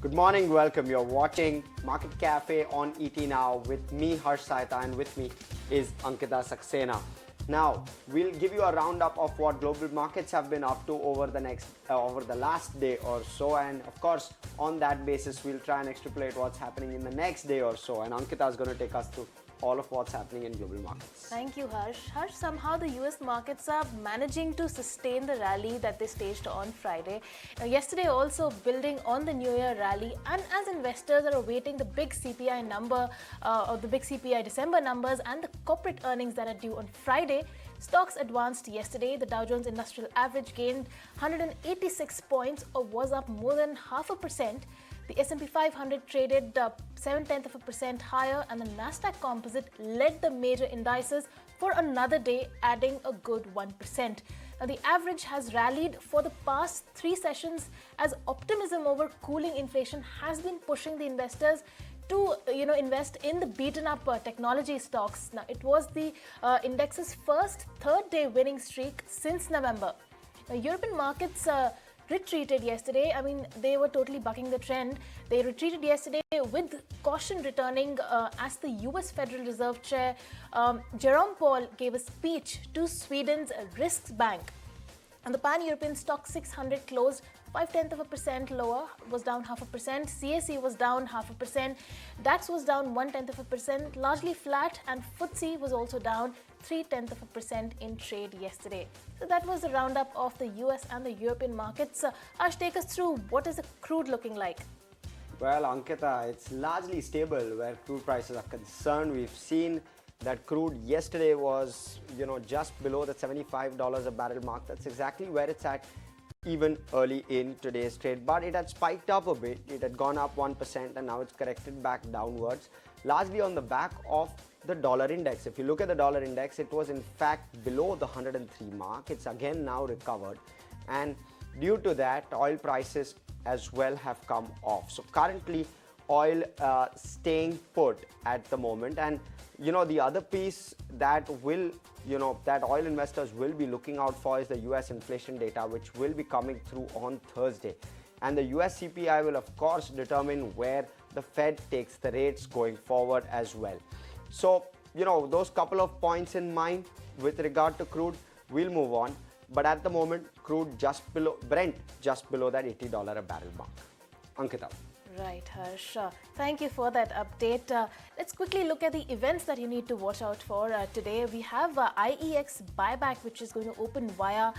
Good morning, welcome. You're watching Market Cafe on ET Now with me, Harsh Saita, and with me is Ankita Saxena. Now, we'll give you a roundup of what global markets have been up to over the last day or so, and of course, on that basis, we'll try and extrapolate what's happening in the next day or so. And Ankita is going to take us through all of what's happening in global markets. Thank you, Harsh. Harsh, somehow the US markets are managing to sustain the rally that they staged on Friday. Yesterday also building on the New Year rally, and as investors are awaiting the big CPI number, or the big CPI December numbers and the corporate earnings that are due on Friday, stocks advanced yesterday. The Dow Jones Industrial Average gained 186 points or was up more than 0.5%. The S&P 500 traded 0.7% higher, and the Nasdaq Composite led the major indices for another day, adding a good 1%. Now, the average has rallied for the past 3 sessions as optimism over cooling inflation has been pushing the investors to invest in the beaten up technology stocks. Now, it was the index's first third-day winning streak since November. Now, European markets retreated yesterday. I mean, they were totally bucking the trend. They retreated yesterday with caution returning as the US Federal Reserve Chair Jerome Powell gave a speech to Sweden's Riksbank. And the pan-European stock 600 closed 0.5% lower, was down 0.5%. CAC was down 0.5%. DAX was down 0.1%, largely flat, and FTSE was also down 0.3% in trade yesterday. So that was the roundup of the US and the European markets. Ash, take us through what is the crude looking like? Well, Ankita, it's largely stable where crude prices are concerned. We've seen that crude yesterday was, just below the $75 a barrel mark. That's exactly where it's at even early in today's trade. But it had spiked up a bit. It had gone up 1% and now it's corrected back downwards, largely on the back of the dollar index. If you look at the dollar index, it was in fact below the 103 mark. It's again now recovered. And due to that, oil prices as well have come off. So currently, oil staying put at the moment. And the other piece that that oil investors will be looking out for is the US inflation data, which will be coming through on Thursday. And the US CPI will of course determine where the Fed takes the rates going forward as well. So, those couple of points in mind with regard to crude, we'll move on. But at the moment, crude Brent just below that $80 a barrel mark. Ankita. Right, Harsh. Thank you for that update. Let's quickly look at the events that you need to watch out for today. We have IEX buyback, which is going to open via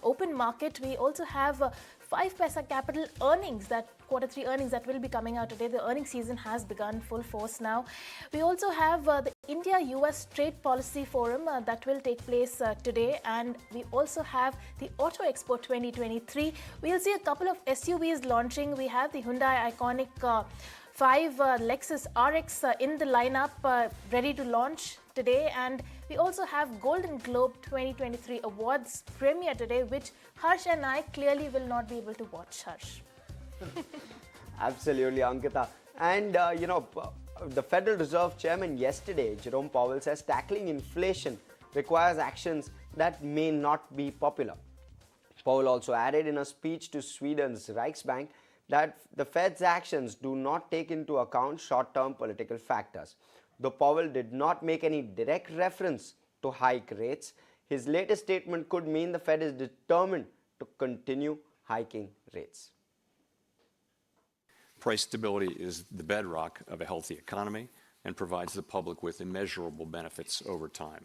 open market. We also have 5 Paisa Capital earnings, that Q3 earnings that will be coming out today. The earnings season has begun full force now. We also have the India-US Trade Policy Forum that will take place today, and we also have the Auto Expo 2023. We'll see a couple of SUVs launching. We have the Hyundai Iconic 5 Lexus RX in the lineup, ready to launch today, and we also have Golden Globe 2023 Awards premiere today, which Harsh and I clearly will not be able to watch, Harsh. Absolutely, Ankita. And the Federal Reserve Chairman yesterday, Jerome Powell, says tackling inflation requires actions that may not be popular. Powell also added in a speech to Sweden's Riksbank that the Fed's actions do not take into account short-term political factors. Though Powell did not make any direct reference to hike rates, his latest statement could mean the Fed is determined to continue hiking rates. Price stability is the bedrock of a healthy economy and provides the public with immeasurable benefits over time.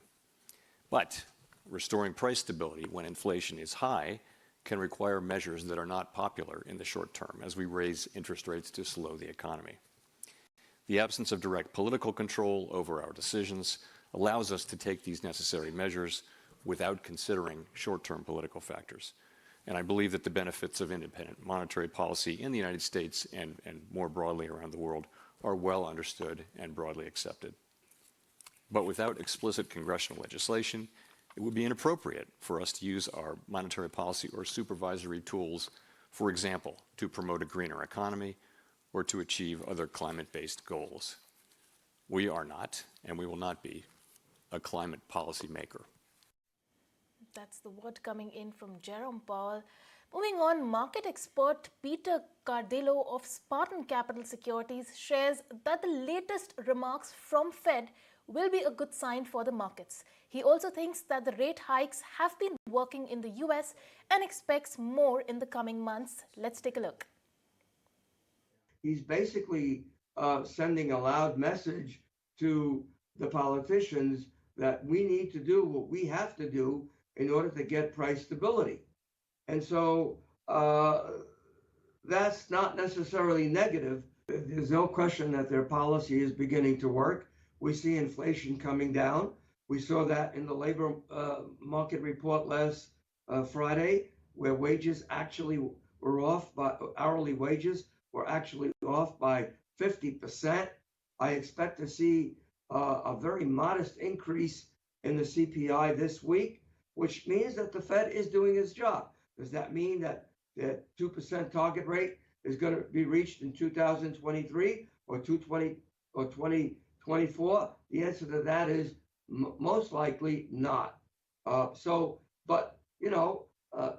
But restoring price stability when inflation is high can require measures that are not popular in the short term as we raise interest rates to slow the economy. The absence of direct political control over our decisions allows us to take these necessary measures without considering short-term political factors. And I believe that the benefits of independent monetary policy in the United States and more broadly around the world are well understood and broadly accepted. But without explicit congressional legislation, it would be inappropriate for us to use our monetary policy or supervisory tools, for example, to promote a greener economy or to achieve other climate-based goals. We are not, and we will not be, a climate policy maker. That's the word coming in from Jerome Powell. Moving on, market expert Peter Cardillo of Spartan Capital Securities shares that the latest remarks from Fed will be a good sign for the markets. He also thinks that the rate hikes have been working in the US and expects more in the coming months. Let's take a look. He's basically sending a loud message to the politicians that we need to do what we have to do in order to get price stability. And so that's not necessarily negative. There's no question that their policy is beginning to work. We see inflation coming down. We saw that in the labor market report last Friday, where wages actually were off by hourly wages were actually off by 50%. I expect to see a very modest increase in the CPI this week, which means that the Fed is doing its job. Does that mean that the 2% target rate is going to be reached in 2023 or 2024? The answer to that is most likely not. But the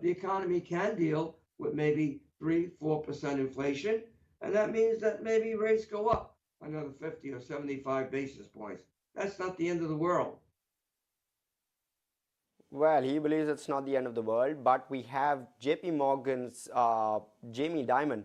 economy can deal with maybe 3-4% inflation, and that means that maybe rates go up another 50 or 75 basis points. That's not the end of the world. Well, he believes it's not the end of the world, but we have JP Morgan's Jamie Dimon,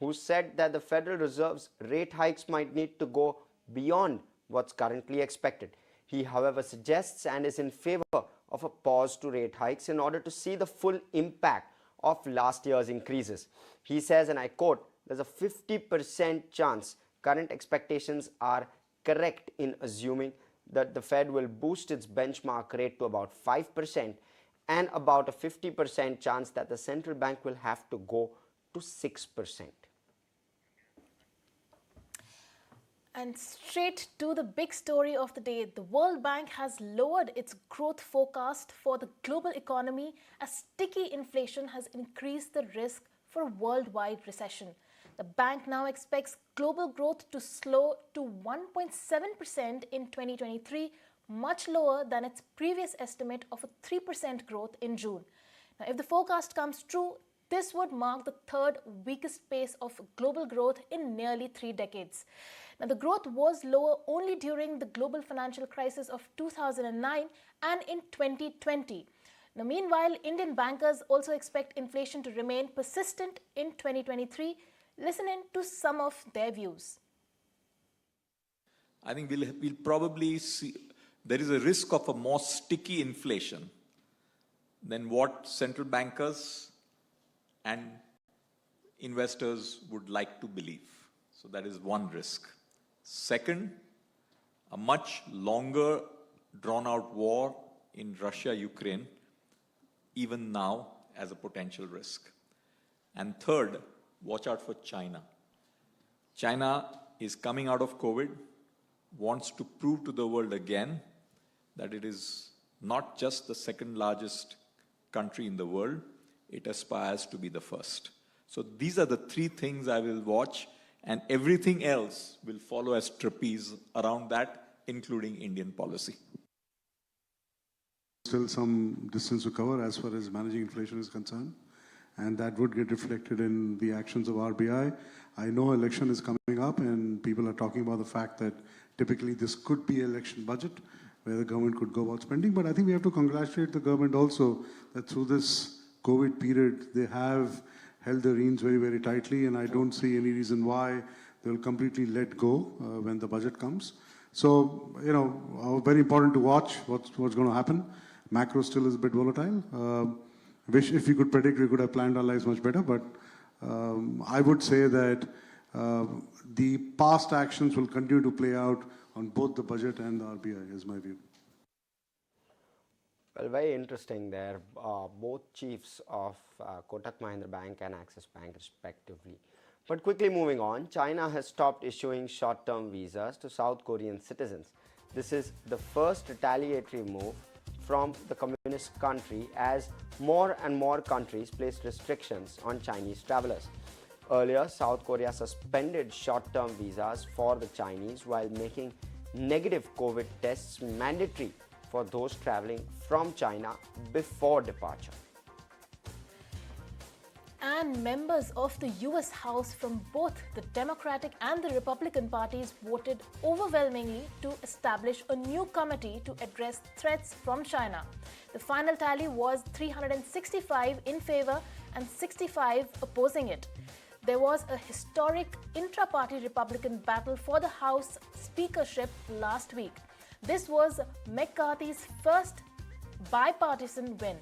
who said that the Federal Reserve's rate hikes might need to go beyond what's currently expected. He, however, suggests and is in favor of a pause to rate hikes in order to see the full impact of last year's increases. He says, and I quote, "There's a 50% chance current expectations are correct in assuming that the Fed will boost its benchmark rate to about 5% and about a 50% chance that the central bank will have to go to 6%. And straight to the big story of the day, the World Bank has lowered its growth forecast for the global economy as sticky inflation has increased the risk for a worldwide recession. The bank now expects global growth to slow to 1.7% in 2023, much lower than its previous estimate of a 3% growth in June. Now, if the forecast comes true, this would mark the third weakest pace of global growth in nearly 3 decades. Now, the growth was lower only during the global financial crisis of 2009 and in 2020. Now, meanwhile, Indian bankers also expect inflation to remain persistent in 2023. Listen in to some of their views. I think we'll probably see there is a risk of a more sticky inflation than what central bankers and investors would like to believe. So that is one risk. Second, a much longer drawn out war in Russia-Ukraine, even now as a potential risk. And third, watch out for China. China is coming out of COVID, wants to prove to the world again that it is not just the second largest country in the world, it aspires to be the first. So these are the 3 things I will watch, and everything else will follow as trapeze around that, including Indian policy. Still some distance to cover as far as managing inflation is concerned, and that would get reflected in the actions of RBI. I know election is coming up and people are talking about the fact that typically this could be election budget where the government could go about spending, but I think we have to congratulate the government also that through this COVID period they have held the reins very, very tightly, and I don't see any reason why they'll completely let go when the budget comes. So, very important to watch what's going to happen. Macro still is a bit volatile. Wish if we could predict, we could have planned our lives much better, but I would say that the past actions will continue to play out on both the budget and the RBI, is my view. Well, very interesting there. Both chiefs of Kotak Mahindra Bank and Axis Bank respectively. But quickly moving on, China has stopped issuing short-term visas to South Korean citizens. This is the first retaliatory move from the communist country as more and more countries placed restrictions on Chinese travelers. Earlier, South Korea suspended short-term visas for the Chinese while making negative COVID tests mandatory for those traveling from China before departure. And members of the US House from both the Democratic and the Republican parties voted overwhelmingly to establish a new committee to address threats from China. The final tally was 365 in favor and 65 opposing it. There was a historic intra-party Republican battle for the House speakership last week. This was McCarthy's first bipartisan win.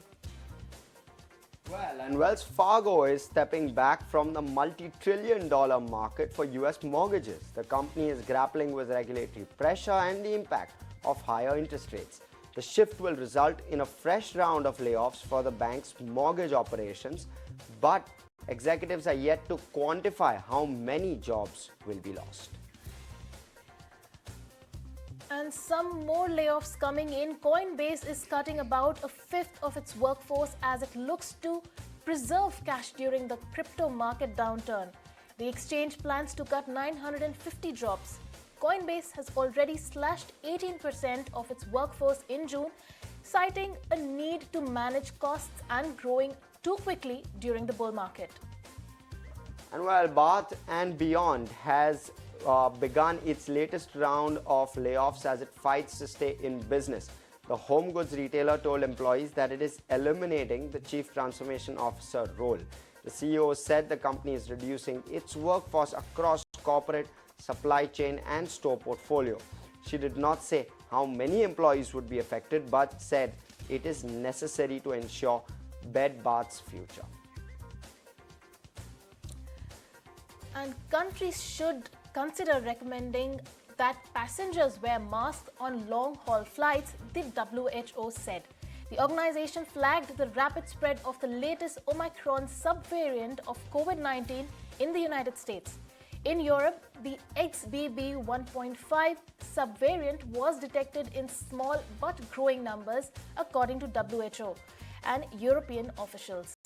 Well, and Wells Fargo is stepping back from the multi-trillion-dollar market for US mortgages. The company is grappling with regulatory pressure and the impact of higher interest rates. The shift will result in a fresh round of layoffs for the bank's mortgage operations, but executives are yet to quantify how many jobs will be lost. And some more layoffs coming in. Coinbase is cutting about a fifth of its workforce as it looks to preserve cash during the crypto market downturn. The exchange plans to cut 950 jobs. Coinbase has already slashed 18% of its workforce in June, citing a need to manage costs and growing too quickly during the bull market. And while Bath and Beyond has begun its latest round of layoffs as it fights to stay in business, the home goods retailer told employees that it is eliminating the Chief Transformation Officer role. The CEO said the company is reducing its workforce across corporate, supply chain and store portfolio. She did not say how many employees would be affected, but said it is necessary to ensure Bed Bath's future. And countries should consider recommending that passengers wear masks on long-haul flights, the WHO said. The organization flagged the rapid spread of the latest Omicron subvariant of COVID-19 in the United States. In Europe, the XBB 1.5 subvariant was detected in small but growing numbers, according to WHO and European officials.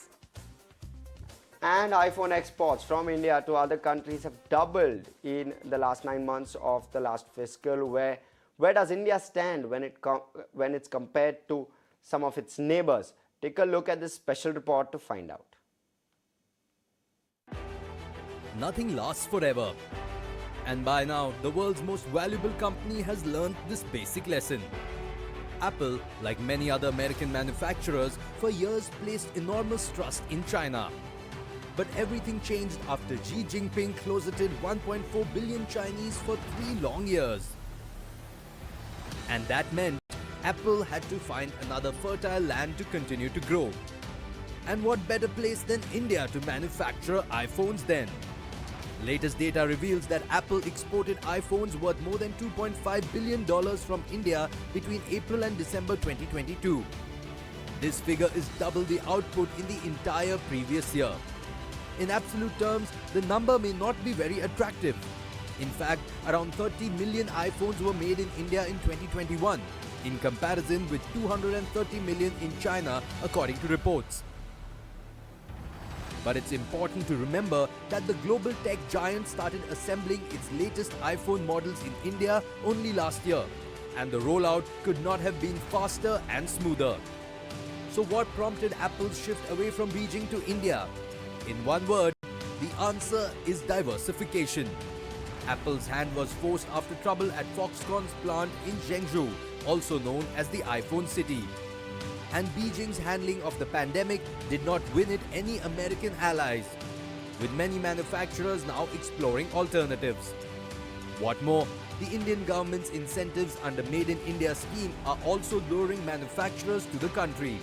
And iPhone exports from India to other countries have doubled in the last 9 months of the last fiscal. Where does India stand when it's compared to some of its neighbors? Take a look at this special report to find out. Nothing lasts forever. And by now, the world's most valuable company has learned this basic lesson. Apple, like many other American manufacturers, for years placed enormous trust in China. But everything changed after Xi Jinping closeted 1.4 billion Chinese for 3 long years. And that meant Apple had to find another fertile land to continue to grow. And what better place than India to manufacture iPhones then? Latest data reveals that Apple exported iPhones worth more than $2.5 billion from India between April and December 2022. This figure is double the output in the entire previous year. In absolute terms, the number may not be very attractive. In fact, around 30 million iPhones were made in India in 2021, in comparison with 230 million in China, according to reports. But it's important to remember that the global tech giant started assembling its latest iPhone models in India only last year, and the rollout could not have been faster and smoother. So what prompted Apple's shift away from Beijing to India? In one word, the answer is diversification. Apple's hand was forced after trouble at Foxconn's plant in Zhengzhou, also known as the iPhone City. And Beijing's handling of the pandemic did not win it any American allies, with many manufacturers now exploring alternatives. What more, the Indian government's incentives under Made in India scheme are also luring manufacturers to the country.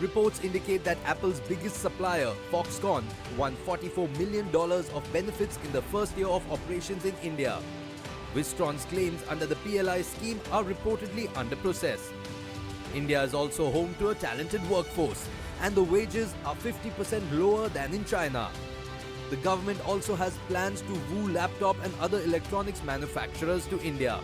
Reports indicate that Apple's biggest supplier, Foxconn, won $44 million of benefits in the first year of operations in India. Wistron's claims under the PLI scheme are reportedly under process. India is also home to a talented workforce, and the wages are 50% lower than in China. The government also has plans to woo laptop and other electronics manufacturers to India.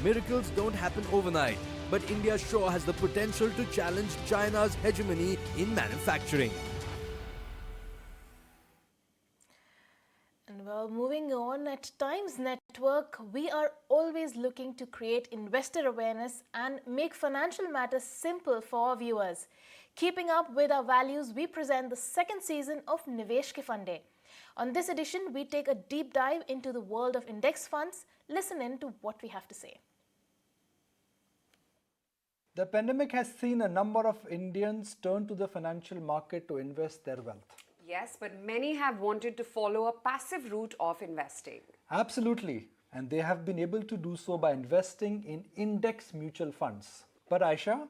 Miracles don't happen overnight, but India sure has the potential to challenge China's hegemony in manufacturing. And well, Moving on, at Times Network, we are always looking to create investor awareness and make financial matters simple for our viewers. Keeping up with our values, we present the second season of Nivesh Ke Fande. On this edition, we take a deep dive into the world of index funds. Listen in to what we have to say. The pandemic has seen a number of Indians turn to the financial market to invest their wealth. Yes, but many have wanted to follow a passive route of investing. Absolutely. And they have been able to do so by investing in index mutual funds. But Aisha,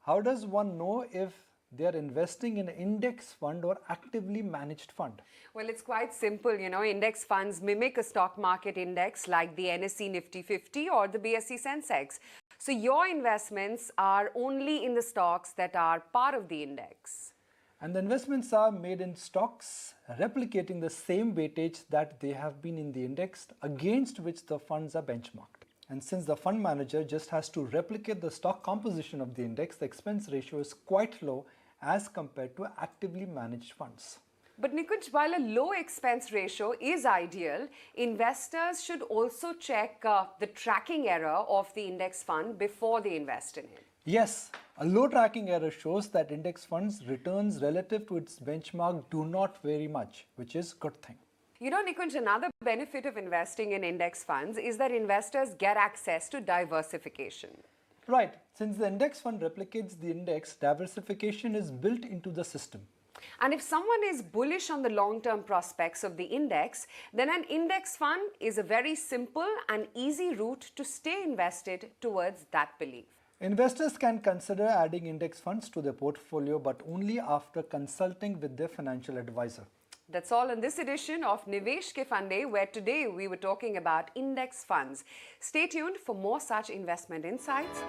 how does one know if they are investing in an index fund or actively managed fund? Well, it's quite simple. Index funds mimic a stock market index like the NSE Nifty 50 or the BSE Sensex. So your investments are only in the stocks that are part of the index. And the investments are made in stocks, replicating the same weightage that they have been in the index against which the funds are benchmarked. And since the fund manager just has to replicate the stock composition of the index, the expense ratio is quite low as compared to actively managed funds. But Nikunj, while a low expense ratio is ideal, investors should also check the tracking error of the index fund before they invest in it. Yes, a low tracking error shows that index funds returns relative to its benchmark do not vary much, which is a good thing. Nikunj, another benefit of investing in index funds is that investors get access to diversification. Right, since the index fund replicates the index, diversification is built into the system. And if someone is bullish on the long-term prospects of the index, then an index fund is a very simple and easy route to stay invested towards that belief. Investors can consider adding index funds to their portfolio, but only after consulting with their financial advisor. That's all in this edition of Nivesh Ke Fande, where today we were talking about index funds. Stay tuned for more such investment insights.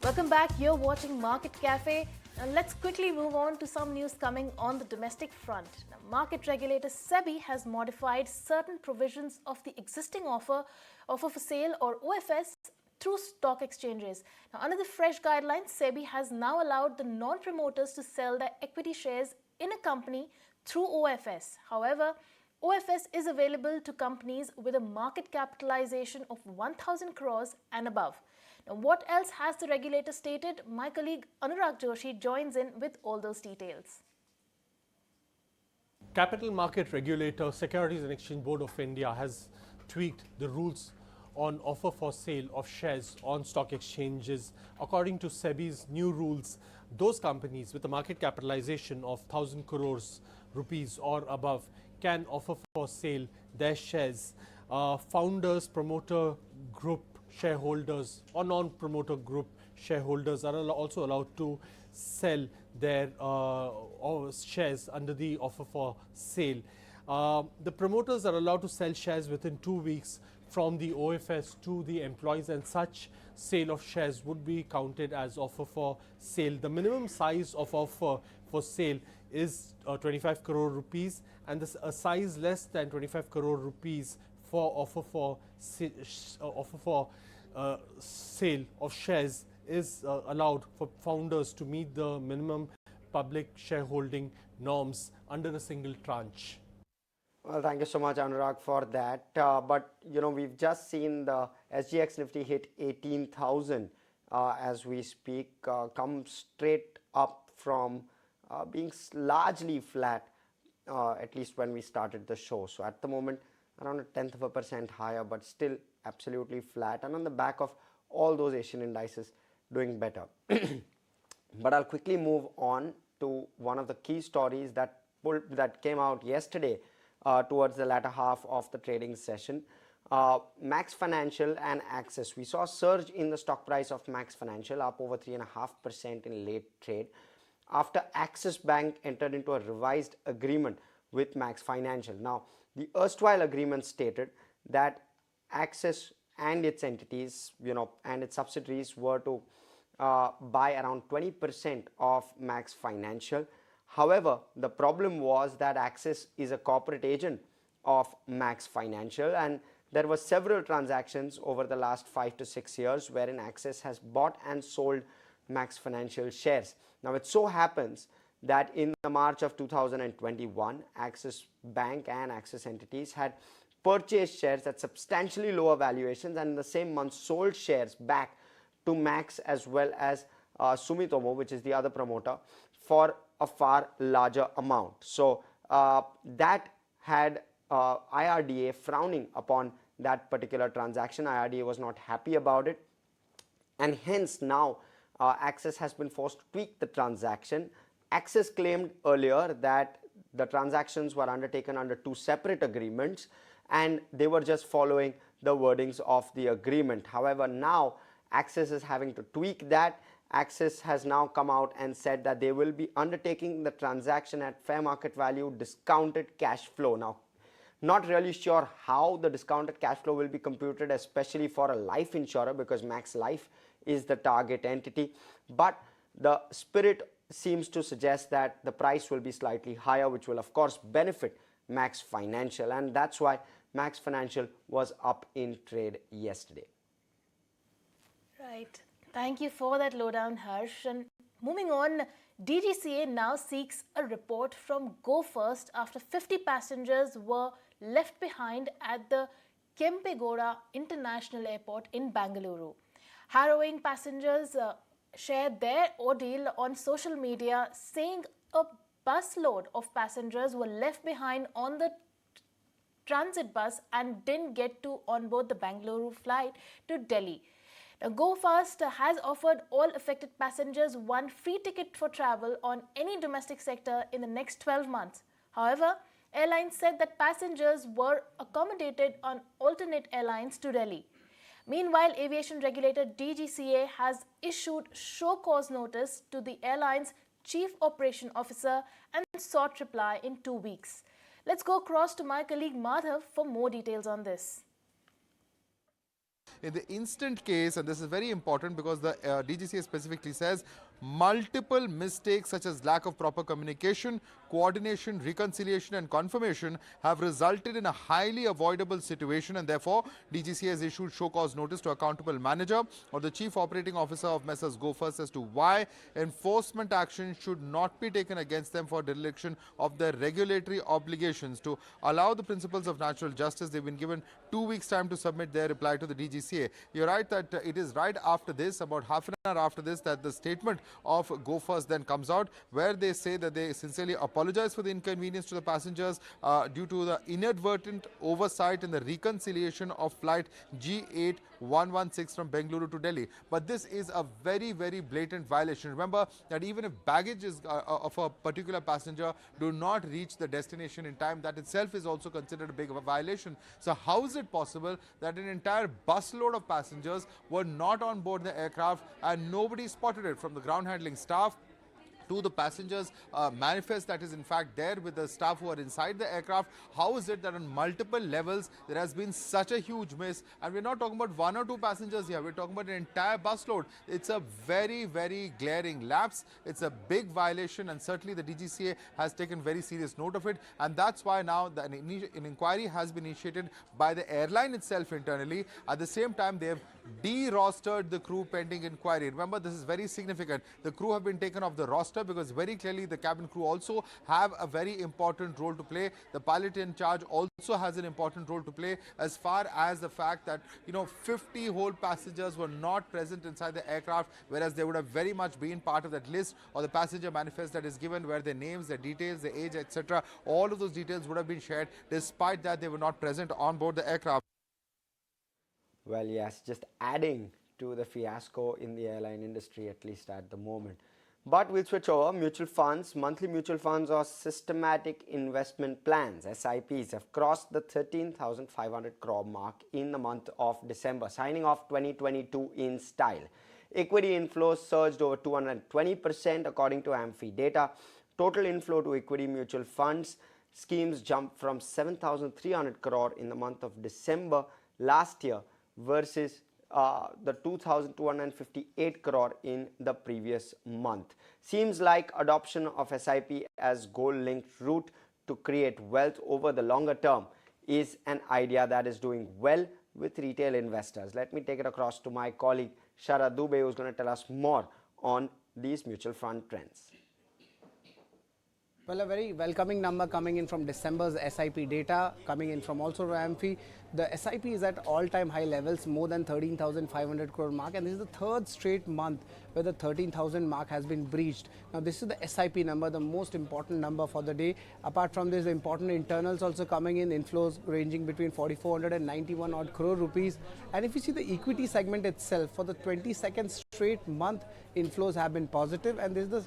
Welcome back. You're watching Market Cafe. And let's quickly move on to some news coming on the domestic front. Now, market regulator SEBI has modified certain provisions of the existing offer for sale or OFS through stock exchanges. Now, under the fresh guidelines, SEBI has now allowed the non-promoters to sell their equity shares in a company through OFS. However, OFS is available to companies with a market capitalization of 1,000 crores and above. Now, what else has the regulator stated? My colleague Anurag Joshi joins in with all those details. Capital Market Regulator, Securities and Exchange Board of India has tweaked the rules on offer for sale of shares on stock exchanges. According to SEBI's new rules, those companies with a market capitalization of 1,000 crores rupees or above can offer for sale their shares. Founders, promoter group shareholders or non-promoter group shareholders are also allowed to sell their shares under the offer for sale. The promoters are allowed to sell shares within 2 weeks from the OFS to the employees, and such sale of shares would be counted as offer for sale. The minimum size of offer for sale is 25 crore rupees, and a size less than 25 crore rupees for offer for sale of shares is allowed for founders to meet the minimum public shareholding norms under a single tranche. Well, thank you so much, Anurag, for that. But we've just seen the SGX Nifty hit 18,000 as we speak, come straight up from being largely flat, at least when we started the show. So at the moment, around 0.1% higher, but still absolutely flat, and on the back of all those Asian indices doing better. But I'll quickly move on to one of the key stories that came out yesterday towards the latter half of the trading session. Max Financial and Axis. We saw a surge in the stock price of Max Financial, up over 3.5% in late trade, after Axis Bank entered into a revised agreement with Max Financial. Now, the erstwhile agreement stated that Axis and its entities, and its subsidiaries were to buy around 20% of Max Financial. However, the problem was that Axis is a corporate agent of Max Financial, and there were several transactions over the last 5 to 6 years wherein Axis has bought and sold Max Financial shares. Now it so happens that in the March of 2021, Axis Bank and Axis entities had purchased shares at substantially lower valuations, and in the same month sold shares back to Max as well as Sumitomo, which is the other promoter, for a far larger amount. So that had IRDA frowning upon that particular transaction. IRDA was not happy about it, and hence now Axis has been forced to tweak the transaction. Axis claimed earlier that the transactions were undertaken under two separate agreements and they were just following the wordings of the agreement. However, now Axis is having to tweak that. Axis has now come out and said that they will be undertaking the transaction at fair market value discounted cash flow. Now, not really sure how the discounted cash flow will be computed, especially for a life insurer, because Max Life is the target entity, but the spirit seems to suggest that the price will be slightly higher, which will of course benefit Max Financial, and that's why Max Financial was up in trade yesterday. Right. Thank you for that lowdown, Harsh. And moving on, DGCA now seeks a report from Go First after 50 passengers were left behind at the Kempegowda International Airport in Bangalore. Harrowing passengers shared their ordeal on social media, saying a busload of passengers were left behind on the transit bus and didn't get to onboard the Bangalore flight to Delhi. Now, Go Fast has offered all affected passengers one free ticket for travel on any domestic sector in the next 12 months. However, airlines said that passengers were accommodated on alternate airlines to Delhi. Meanwhile, aviation regulator DGCA has issued show cause notice to the airline's chief operation officer and sought reply in 2 weeks. Let's go across to my colleague Madhav for more details on this. In the instant case, and this is very important because the DGCA specifically says multiple mistakes such as lack of proper communication, coordination, reconciliation and confirmation have resulted in a highly avoidable situation, and therefore DGCA has issued show cause notice to accountable manager or the chief operating officer of Messrs Go First as to why enforcement action should not be taken against them for dereliction of their regulatory obligations. To allow the principles of natural justice, they've been given 2 weeks time to submit their reply to the DGCA. You're right that it is right after this, about half an hour after this, that the statement of Go First then comes out, where they say that they sincerely apologize for the inconvenience to the passengers due to the inadvertent oversight in the reconciliation of flight G8116 from Bengaluru to Delhi. But this is a very, very blatant violation. Remember that even if baggage is of a particular passenger do not reach the destination in time, that itself is also considered a big violation. So how is it possible that an entire busload of passengers were not on board the aircraft and nobody spotted it, from the ground handling staff to the passengers manifest that is in fact there with the staff who are inside the aircraft? How is it that on multiple levels there has been such a huge miss? And we're not talking about one or two passengers here, we're talking about an entire busload. It's a very, very glaring lapse. It's a big violation, and certainly the DGCA has taken very serious note of it, and that's why now an inquiry has been initiated by the airline itself internally. At the same time, they have de-rostered the crew pending inquiry. Remember, this is very significant. The crew have been taken off the roster because very clearly the cabin crew also have a very important role to play. The pilot in charge also has an important role to play, as far as the fact that 50 whole passengers were not present inside the aircraft, whereas they would have very much been part of that list or the passenger manifest that is given, where their names, their details, their age, etc. All of those details would have been shared. Despite that, they were not present on board the aircraft. Well, yes, just adding to the fiasco in the airline industry, at least at the moment. But we'll switch over. Mutual funds, monthly mutual funds or systematic investment plans, SIPs, have crossed the 13,500 crore mark in the month of December, signing off 2022 in style. Equity inflows surged over 220% according to AMFI data. Total inflow to equity mutual funds schemes jumped from 7,300 crore in the month of December last year versus the 2,258 crore in the previous month. Seems like adoption of SIP as goal-linked route to create wealth over the longer term is an idea that is doing well with retail investors. Let me take it across to my colleague Sharad Dubey, who's going to tell us more on these mutual fund trends. Well, a very welcoming number coming in from December's SIP data, coming in from also AMFI. The SIP is at all-time high levels, more than 13,500 crore mark, and this is the third straight month where the 13,000 mark has been breached. Now, this is the SIP number, the most important number for the day. Apart from this, the important internals also coming in, inflows ranging between 4,400 and 91 odd crore rupees. And if you see the equity segment itself, for the 22nd straight month, inflows have been positive, and this is the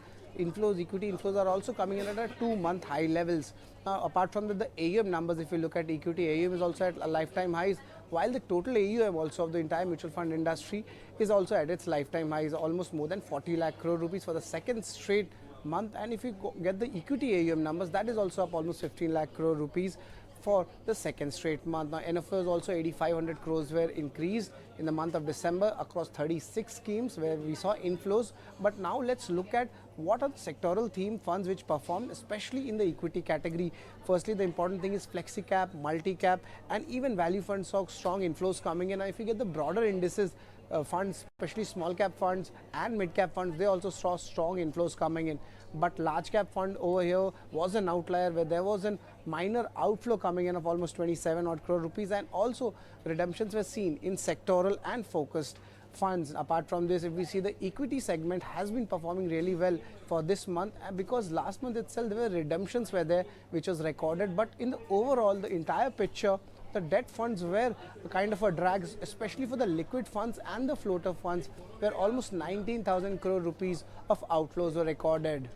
equity inflows are also coming in at a 2-month high levels. Now, apart from that, the AUM numbers, if you look at equity, AUM is also at lifetime highs, while the total AUM also of the entire mutual fund industry is also at its lifetime highs, almost more than 40 lakh crore rupees for the second straight month. And if you get the equity AUM numbers, that is also up almost 15 lakh crore rupees for the second straight month. Now, NFOs also 8,500 crores were increased in the month of December across 36 schemes where we saw inflows. But now let's look at what are the sectoral theme funds which performed, especially in the equity category. Firstly, the important thing is flexi cap, multi cap, and even value funds saw strong inflows coming in. And if you get the broader indices, funds, especially small cap funds and mid cap funds, they also saw strong inflows coming in. But large cap fund over here was an outlier where there was a minor outflow coming in of almost 27 odd crore rupees, and also redemptions were seen in sectoral and focused funds. Apart from this, if we see the equity segment has been performing really well for this month, because last month itself there were redemptions were there which was recorded, but in the overall the entire picture, the debt funds were kind of a drag, especially for the liquid funds and the floater funds, where almost 19,000 crore rupees of outflows were recorded.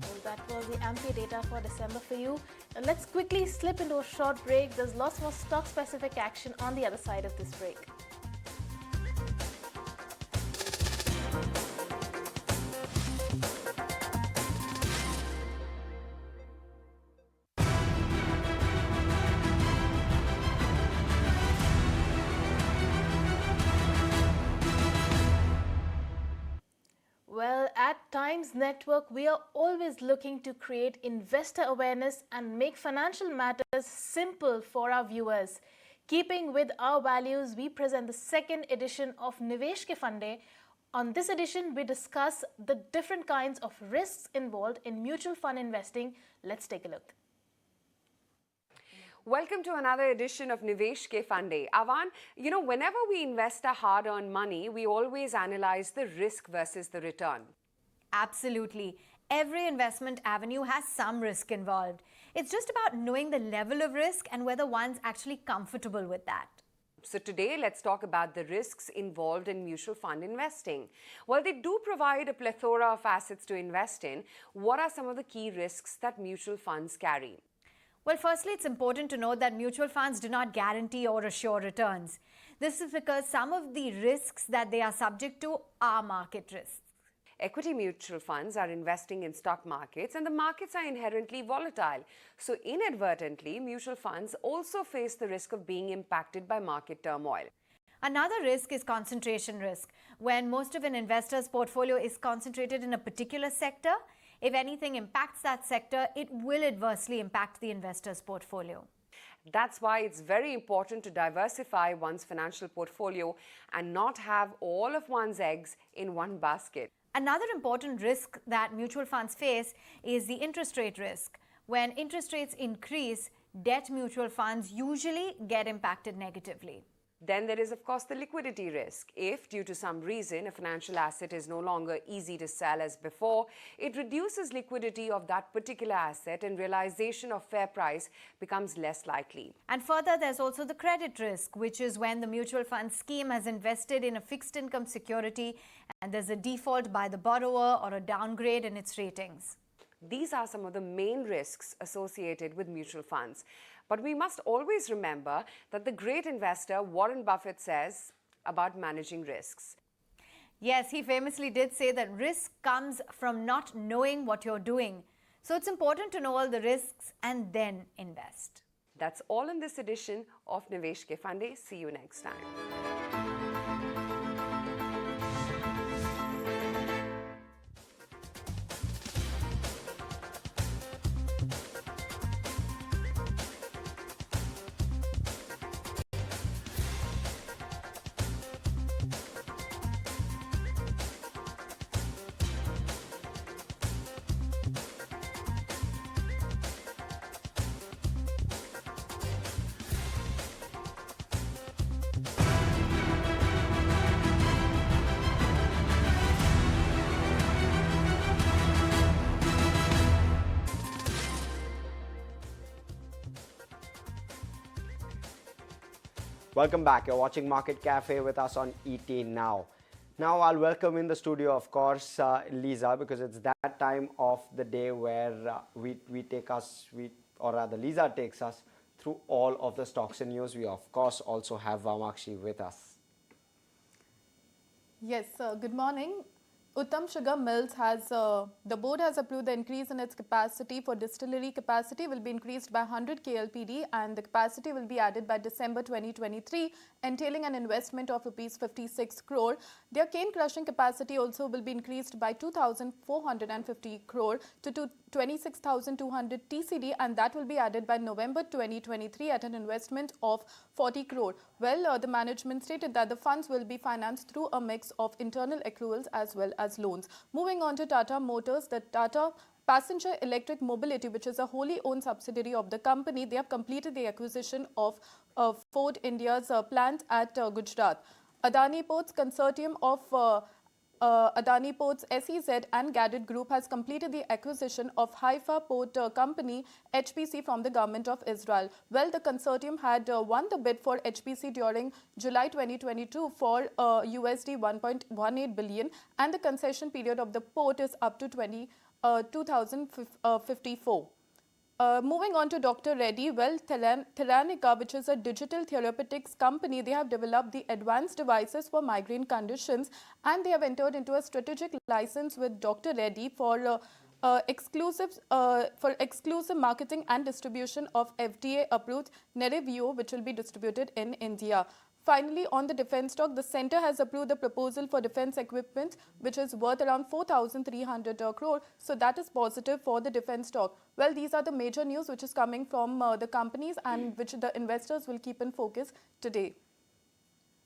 Well, that was the AMFI data for December for you. And let's quickly slip into a short break. There's lots more stock-specific action on the other side of this break. Well, at Times Network, we are always looking to create investor awareness and make financial matters simple for our viewers. Keeping with our values, we present the second edition of Nivesh Ke Fande. On this edition, we discuss the different kinds of risks involved in mutual fund investing. Let's take a look. Welcome to another edition of Nivesh Ke Fande. Avan, you know, whenever we invest our hard-earned money, we always analyze the risk versus the return. Absolutely. Every investment avenue has some risk involved. It's just about knowing the level of risk and whether one's actually comfortable with that. So today, let's talk about the risks involved in mutual fund investing. While they do provide a plethora of assets to invest in, what are some of the key risks that mutual funds carry? Well, firstly, it's important to note that mutual funds do not guarantee or assure returns. This is because some of the risks that they are subject to are market risks. Equity mutual funds are investing in stock markets, and the markets are inherently volatile. So inadvertently, mutual funds also face the risk of being impacted by market turmoil. Another risk is concentration risk. When most of an investor's portfolio is concentrated in a particular sector, if anything impacts that sector, it will adversely impact the investor's portfolio. That's why it's very important to diversify one's financial portfolio and not have all of one's eggs in one basket. Another important risk that mutual funds face is the interest rate risk. When interest rates increase, debt mutual funds usually get impacted negatively. Then there is, of course, the liquidity risk. If, due to some reason, a financial asset is no longer easy to sell as before, it reduces liquidity of that particular asset and realization of fair price becomes less likely. And further, there's also the credit risk, which is when the mutual fund scheme has invested in a fixed income security and there's a default by the borrower or a downgrade in its ratings. These are some of the main risks associated with mutual funds. But we must always remember that the great investor Warren Buffett says about managing risks. Yes, he famously did say that risk comes from not knowing what you're doing. So it's important to know all the risks and then invest. That's all in this edition of Nivesh Ke Fande. See you next time. Welcome back. You're watching Market Cafe with us on ET Now. Now I'll welcome in the studio, of course, Lisa, because it's that time of the day where Lisa takes us through all of the stocks and news. We, of course, also have Vamakshi with us. Yes, good morning. Uttam Sugar Mills has, the board has approved the increase in its capacity for distillery capacity will be increased by 100 KLPD and the capacity will be added by December 2023, entailing an investment of Rs 56 crore. Their cane crushing capacity also will be increased by 2,450 crore to 26,200 TCD and that will be added by November 2023 at an investment of 40 crore. Well, the management stated that the funds will be financed through a mix of internal accruals as well as loans. Moving on to Tata Motors, the Tata Passenger Electric Mobility, which is a wholly owned subsidiary of the company, they have completed the acquisition of Ford India's plant at Gujarat. Adani Ports consortium of Adani Ports SEZ and Gadget Group has completed the acquisition of Haifa Port Company HPC from the government of Israel. Well, the consortium had won the bid for HPC during July 2022 for USD 1.18 billion and the concession period of the port is up to 2054. Moving on to Dr. Reddy, well, Theranica, which is a digital therapeutics company, they have developed the advanced devices for migraine conditions and they have entered into a strategic license with Dr. Reddy for exclusive marketing and distribution of FDA-approved Nerevio, which will be distributed in India. Finally, on the defense stock, the centre has approved the proposal for defense equipment, which is worth around 4,300 crore. So that is positive for the defense stock. Well, these are the major news which is coming from the companies and which the investors will keep in focus today.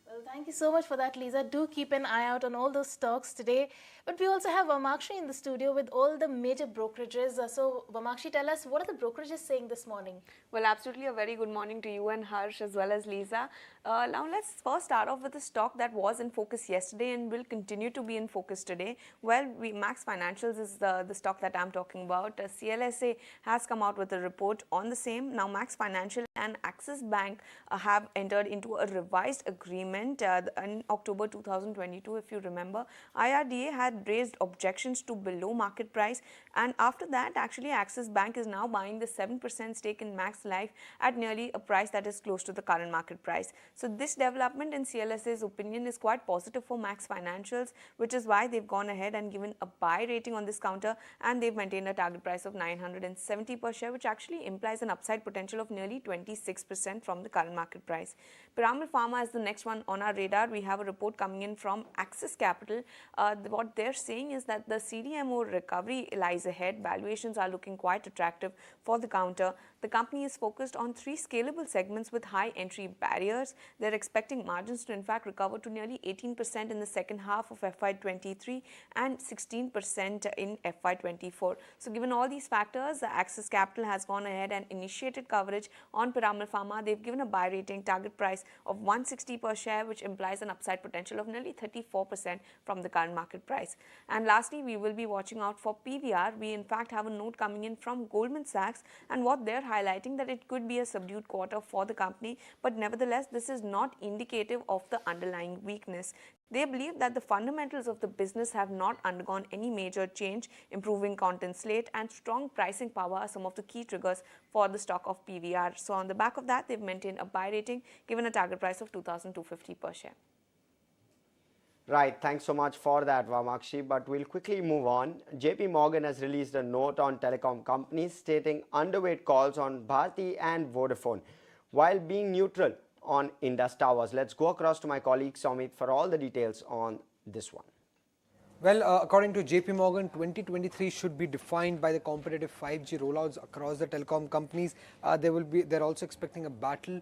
Well, thank you so much for that, Lisa. Do keep an eye out on all those stocks today. But we also have Vamakshi in the studio with all the major brokerages. So, Vamakshi, tell us, what are the brokerages saying this morning? Well, absolutely a very good morning to you and Harsh as well as Lisa. Now, let's first start off with the stock that was in focus yesterday and will continue to be in focus today. Well, Max Financials is the stock that I'm talking about. CLSA has come out with a report on the same. Now, Max Financial and Axis Bank have entered into a revised agreement in October 2022, if you remember. IRDA had raised objections to below market price, and after that actually Axis Bank is now buying the 7% stake in Max Life at nearly a price that is close to the current market price. So this development in CLSA's opinion is quite positive for Max Financials, which is why they've gone ahead and given a buy rating on this counter and they've maintained a target price of 970 per share, which actually implies an upside potential of nearly 26% from the current market price. Piramal Pharma is the next one on our radar. We have a report coming in from Axis Capital. What they're saying is that the CDMO recovery lies ahead. Valuations are looking quite attractive for the counter. The company is focused on 3 scalable segments with high entry barriers. They're expecting margins to in fact recover to nearly 18% in the second half of FY23 and 16% in FY24. So given all these factors, the Axis Capital has gone ahead and initiated coverage on Piramal Pharma. They've given a buy rating, target price of 160 per share, which implies an upside potential of nearly 34% from the current market price. And lastly, we will be watching out for PVR. We in fact have a note coming in from Goldman Sachs, and what they're highlighting that it could be a subdued quarter for the company, but nevertheless this is not indicative of the underlying weakness. They believe that the fundamentals of the business have not undergone any major change. Improving content slate and strong pricing power are some of the key triggers for the stock of PVR. So on the back of that, they've maintained a buy rating given a target price of 2,250 per share. Right, thanks so much for that, Vamakshi. But we'll quickly move on. JP Morgan has released a note on telecom companies stating underweight calls on Bharti and Vodafone while being neutral on Indus Towers. Let's go across to my colleague Somit for all the details on this one. Well, according to JP Morgan, 2023 should be defined by the competitive 5G rollouts across the telecom companies. They're also expecting a battle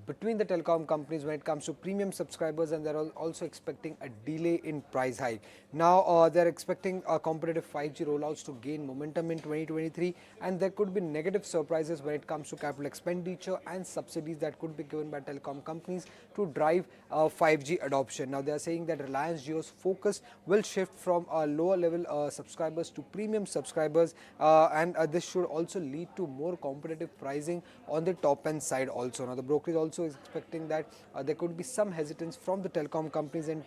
between the telecom companies when it comes to premium subscribers, and they're also expecting a delay in price hike. Now, they're expecting competitive 5G rollouts to gain momentum in 2023, and there could be negative surprises when it comes to capital expenditure and subsidies that could be given by telecom companies to drive 5G adoption. Now, they're saying that Reliance Jio's focus will shift from lower level subscribers to premium subscribers, and this should also lead to more competitive pricing on the top end side also. Now the brokerage also is expecting that there could be some hesitance from the telecom companies in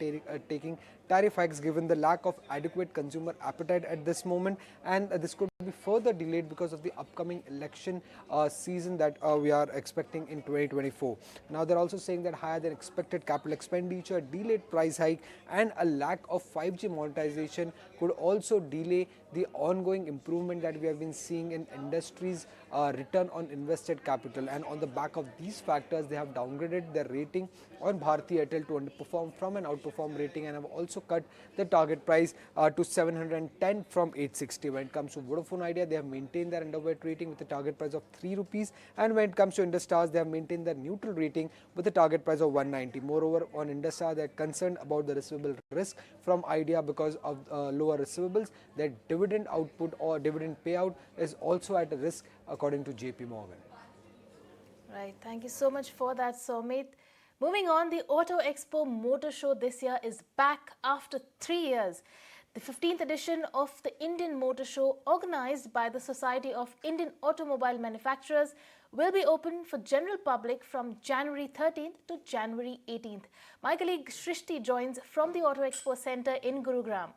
taking tariff hikes given the lack of adequate consumer appetite at this moment, and this could be further delayed because of the upcoming election season that we are expecting in 2024. Now they're also saying that higher than expected capital expenditure, delayed price hike and a lack of 5G monetization could also delay the ongoing improvement that we have been seeing in industries' return on invested capital. And on the back of these factors, they have downgraded their rating on Bharti Airtel to underperform from an outperform rating, and have also cut the target price to 710 from 860. When it comes to Vodafone Idea, they have maintained their underweight rating with a target price of 3 rupees, and when it comes to Indus, they have maintained their neutral rating with a target price of 190. Moreover, on Indus, they are concerned about the receivable risk from Idea because of lower receivables. Their dividend output or dividend payout is also at risk, according to JP Morgan. Right, thank you so much for that, Somit. Moving on, the Auto Expo Motor Show this year is back after 3 years. The 15th edition of the Indian Motor Show, organized by the Society of Indian Automobile Manufacturers, will be open for general public from January 13th to January 18th. My colleague Shrishti joins from the Auto Expo Center in Gurugram.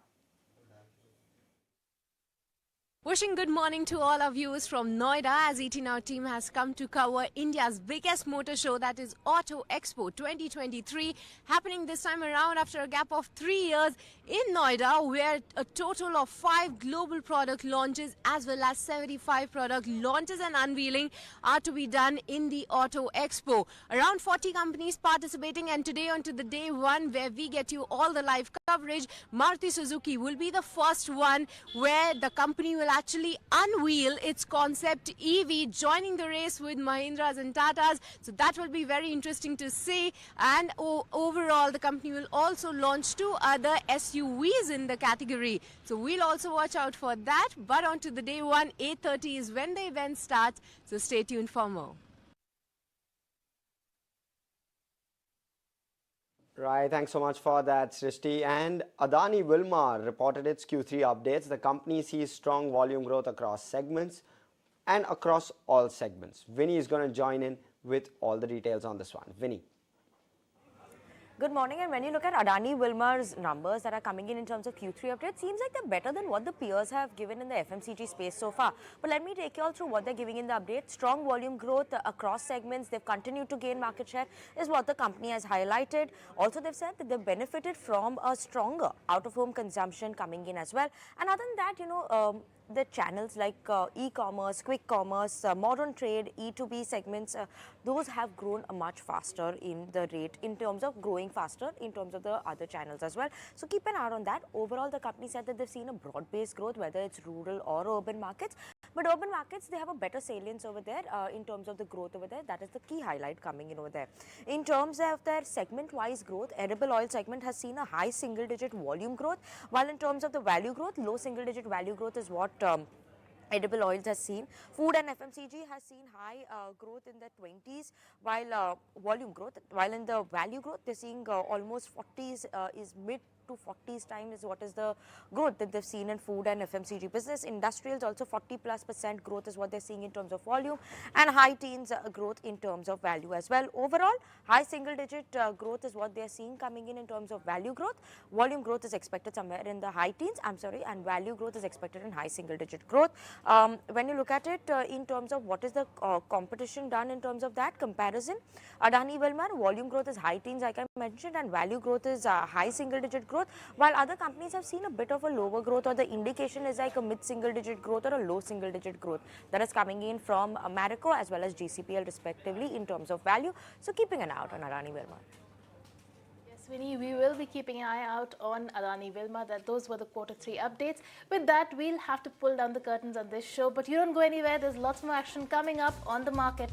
Wishing good morning to all our viewers from Noida, as ET Now team has come to cover India's biggest motor show, that is Auto Expo 2023, happening this time around after a gap of 3 years in Noida, where a total of 5 global product launches as well as 75 product launches and unveiling are to be done in the Auto Expo. Around 40 companies participating, and today onto the day one where we get you all the live coverage, Maruti Suzuki will be the first one where the company will actually unveil its concept EV, joining the race with Mahindras and Tatas. So that will be very interesting to see. And overall, the company will also launch 2 other SUVs in the category. So we'll also watch out for that. But on to the day one, 8:30 is when the event starts. So stay tuned for more. Right, thanks so much for that, Srishti. And Adani Wilmar reported its Q3 updates. The company sees strong volume growth across segments and across all segments. Vinny is going to join in with all the details on this one. Vinny. Good morning. And when you look at Adani Wilmar's numbers that are coming in terms of Q3 updates, seems like they're better than what the peers have given in the FMCG space so far. But let me take you all through what they're giving in the update. Strong volume growth across segments. They've continued to gain market share is what the company has highlighted. Also, they've said that they've benefited from a stronger out-of-home consumption coming in as well. And other than that, the channels like e-commerce, quick commerce, modern trade, E2B segments, those have grown much faster in the rate in terms of growing faster in terms of the other channels as well. So keep an eye on that. Overall, the company said that they've seen a broad-based growth, whether it's rural or urban markets. But urban markets, they have a better salience over there in terms of the growth over there. That is the key highlight coming in over there. In terms of their segment-wise growth, edible oil segment has seen a high single-digit volume growth, while in terms of the value growth, low single-digit value growth is what edible oils has seen. Food and FMCG has seen high growth in the 20s, while volume growth, while in the value growth, they're seeing almost 40s is mid to 40s time is what is the growth that they've seen in food and FMCG business. Industrials also 40+% growth is what they're seeing in terms of volume, and high teens growth in terms of value as well. Overall, high single digit growth is what they're seeing coming in terms of value growth. Volume growth is expected somewhere in the high teens, and value growth is expected in high single digit growth. When you look at it in terms of what is the competition done in terms of that comparison, Adani Wilmar volume growth is high teens like I mentioned, and value growth is high single digit growth, while other companies have seen a bit of a lower growth, or the indication is like a mid single digit growth or a low single digit growth that is coming in from Marico as well as GCPL respectively in terms of value. So keeping an eye out on Adani Wilmar. Yes, Vinny, we will be keeping an eye out on Adani Wilmar. Those were the Q3 updates. With that, we'll have to pull down the curtains on this show, but you don't go anywhere. There's lots more action coming up on the market.